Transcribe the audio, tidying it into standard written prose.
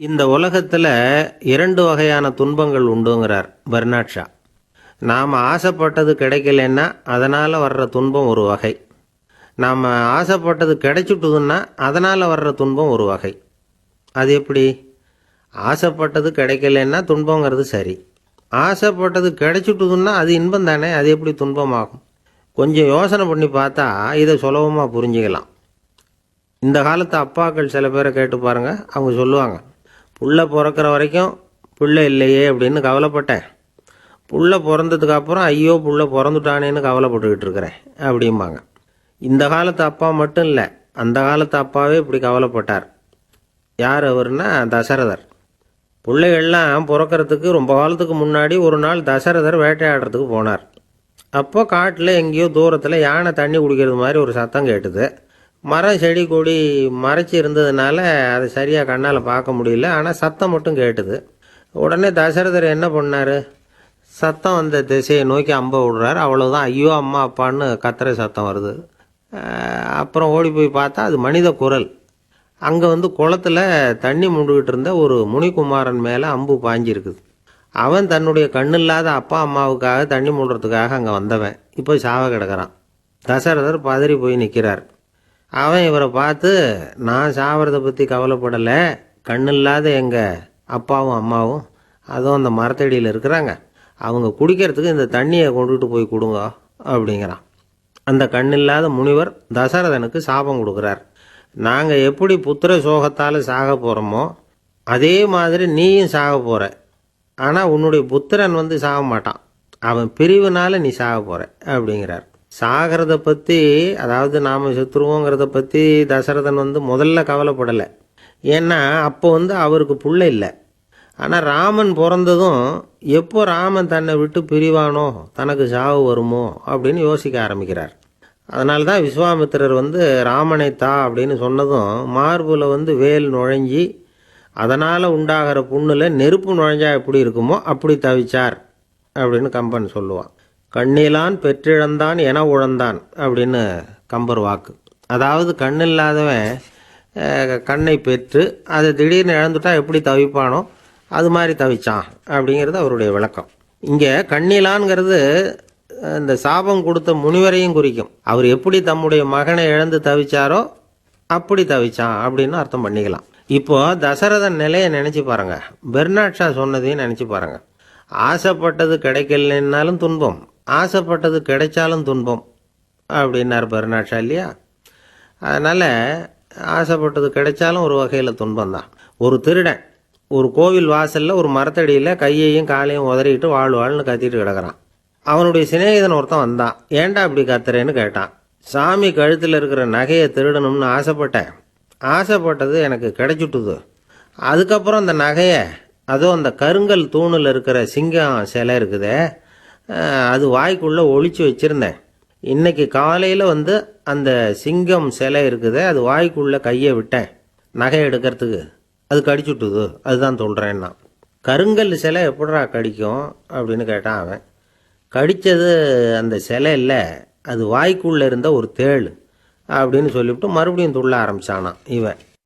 இந்த உலகத்தில் 2 வகையான துன்பங்கள் உண்டுங்கிறார் பெர்னாட் ஷா. நாம் ஆசைப்பட்டது கிடைக்கலன்னா அதனால் வர்ற துன்பம் ஒரு வகை, நாம் ஆசைப்பட்டது கிடைச்சிட்டுதுன்னா அதனால் வர்ற துன்பம் ஒரு வகை. அது எப்படி? ஆசைப்பட்டது கிடைக்கலன்னா துன்பங்கிறது சரி, ஆசைப்பட்டது கிடைச்சிட்டுதுன்னா அது இன்பம் தானே, அது எப்படி துன்பமாகும்? கொஞ்சம் யோசனை பண்ணி பார்த்தா இதை சுலபமாக புரிஞ்சுக்கலாம். இந்த காலத்து அப்பாக்கள் சில பேரை கேட்டு பாருங்கள், அவங்க சொல்லுவாங்க, புள்ள பிறக்கிற வரைக்கும் புள்ள இல்லையே அப்படின்னு கவலைப்பட்டேன், புள்ள பிறந்ததுக்கு அப்புறம் ஐயோ புள்ள பிறந்துட்டானேன்னு கவலைப்பட்டுக்கிட்டு இருக்கிறேன் அப்படிம்பாங்க. இந்த காலத்து அப்பா மட்டும் இல்லை, அந்த காலத்து அப்பாவே இப்படி கவலைப்பட்டார். யார் அவர்னா தசரதர். பிள்ளைகள்லாம் பிறக்கிறதுக்கு ரொம்ப காலத்துக்கு முன்னாடி ஒரு நாள் தசரதர் வேட்டையாடுறதுக்கு போனார். அப்போ காட்டில் எங்கேயோ தூரத்தில் யானை தண்ணி குடிக்கிறது மாதிரி ஒரு சத்தம் கேட்டுது. மரம் செடி கொடி மறைச்சி இருந்ததுனால அதை சரியாக கண்ணால் பார்க்க முடியல, ஆனால் சத்தம் மட்டும் கேட்டுது. உடனே தசரதர் என்ன பண்ணார், சத்தம் வந்த திசையை நோக்கி அம்பை விடுறாரு. அவ்வளோதான், ஐயோ அம்மா அப்பான்னு கத்துற சத்தம் வருது. அப்புறம் ஓடி போய் பார்த்தா அது மனித குரல். அங்கே குளத்தில் தண்ணி மூண்டுகிட்டு இருந்த ஒரு முனிகுமாரன் மேலே அம்பு பாஞ்சிருக்குது. அவன் தன்னுடைய கண்ணில்லாத அப்பா அம்மாவுக்காக தண்ணி மூடுறதுக்காக அங்கே வந்தவன் இப்போ சாவ கிடக்கிறான். தசரதர் பதறி போய் நிற்கிறார். அவன் இவரை பார்த்து, நான் சாவறதை பற்றி கவலைப்படலை, கண்ணில்லாத எங்கள் அப்பாவும் அம்மாவும் அதுவும் அந்த மரத்தடியில் இருக்கிறாங்க, அவங்க குடிக்கிறதுக்கு இந்த தண்ணியை கொண்டுகிட்டு போய் கொடுங்க அப்படிங்கிறான். அந்த கண்ணில்லாத முனிவர் தசரதனுக்கு சாபம் கொடுக்குறார். நாங்கள் எப்படி புத்திர சோகத்தால் சாக போகிறோமோ அதே மாதிரி நீயும் சாக போகிற, ஆனால் உன்னுடைய புத்திரன் சாக மாட்டான், அவன் பிரிவுனால நீ சாக போகிற அப்படிங்கிறார். சாகிறத பற்றி, அதாவது நாம் செத்துருவோங்கிறத பற்றி தசரதன் முதல்ல கவலைப்படலை. ஏன்னா அப்போ அவருக்கு புள்ள இல்லை. ஆனால் ராமன் பிறந்ததும் எப்போ ராமன் தன்னை விட்டு பிரிவானோ தனக்கு சாவு வருமோ அப்படின்னு யோசிக்க ஆரம்பிக்கிறார். அதனால தான் விஸ்வாமித்திரர் ராமனை தா அப்படின்னு சொன்னதும் மார்புல வேல் நுழைஞ்சி அதனால் உண்டாகிற புண்ணில் நெருப்பு நுழைஞ்சா எப்படி இருக்குமோ அப்படி தவிச்சார் அப்படின்னு கம்பன் சொல்லுவான். கண்ணிலான் பெற்றிழந்தான் என உழந்தான் அப்படின்னு கம்பர் வாக்கு. அதாவது கண்ணில்லாதவன் கண்ணை பெற்று அதை திடீர்னு இழந்துட்டா எப்படி தவிப்பானோ அது மாதிரி தவிச்சான் அப்படிங்கிறது அவருடைய விளக்கம். இங்கே கண்ணிலான்ங்கிறது இந்த சாபம் கொடுத்த முனிவரையும் குறிக்கும். அவர் எப்படி தம்முடைய மகனை இழந்து தவிச்சாரோ அப்படி தவிச்சான் அப்படின்னு அர்த்தம் பண்ணிக்கலாம். இப்போ தசரதன் நிலையை நினச்சி பாருங்க, பெர்னாட் ஷா சொன்னதையும் நினச்சி பாருங்க. ஆசைப்பட்டது கிடைக்கலன்னாலும் துன்பம், ஆசைப்பட்டது கிடைச்சாலும் துன்பம் அப்படின்னார் பெர்னாட் ஷா இல்லையா? அதனால் ஆசைப்பட்டது கிடைச்சாலும் ஒரு வகையில் துன்பம்தான். ஒரு திருடன் ஒரு கோவில் வாசலில் ஒரு மரத்தடியில் கையையும் காலையும் உதறிக்கிட்டு வாழ்ன்னு கத்திட்டு கிடக்கிறான். அவனுடைய சிநேகிதன் ஒருத்தன் வந்தான். ஏன்டா இப்படி கத்துறேன்னு கேட்டான். சாமி கழுத்தில் இருக்கிற நகையை திருடணும்னு ஆசைப்பட்டேன், ஆசைப்பட்டது எனக்கு கிடைச்சிட்டுது, அதுக்கப்புறம் அந்த நகையை அதுவும் அந்த கருங்கல் தூணில் இருக்கிற சிங்கம் சிலை இருக்குதே அது வாய்க்குள்ளே ஒளிச்சு வச்சுருந்தேன், இன்னைக்கு காலையில் அந்த சிங்கம் சிலை இருக்குதே அது வாய்க்குள்ளே கையை விட்டேன் நகை எடுக்கிறதுக்கு, அது கடிச்சுட்டுது, அதுதான் சொல்கிறேன்னா. கருங்கல் சிலை எப்படிடா கடிக்கும் அப்படின்னு கேட்டான் அவன். கடித்தது அந்த சிலை இல்லை, அது வாய்க்குள்ளே இருந்த ஒரு தேள் அப்படின்னு சொல்லிவிட்டு மறுபடியும் துள்ள ஆரம்பித்தானான் இவன்.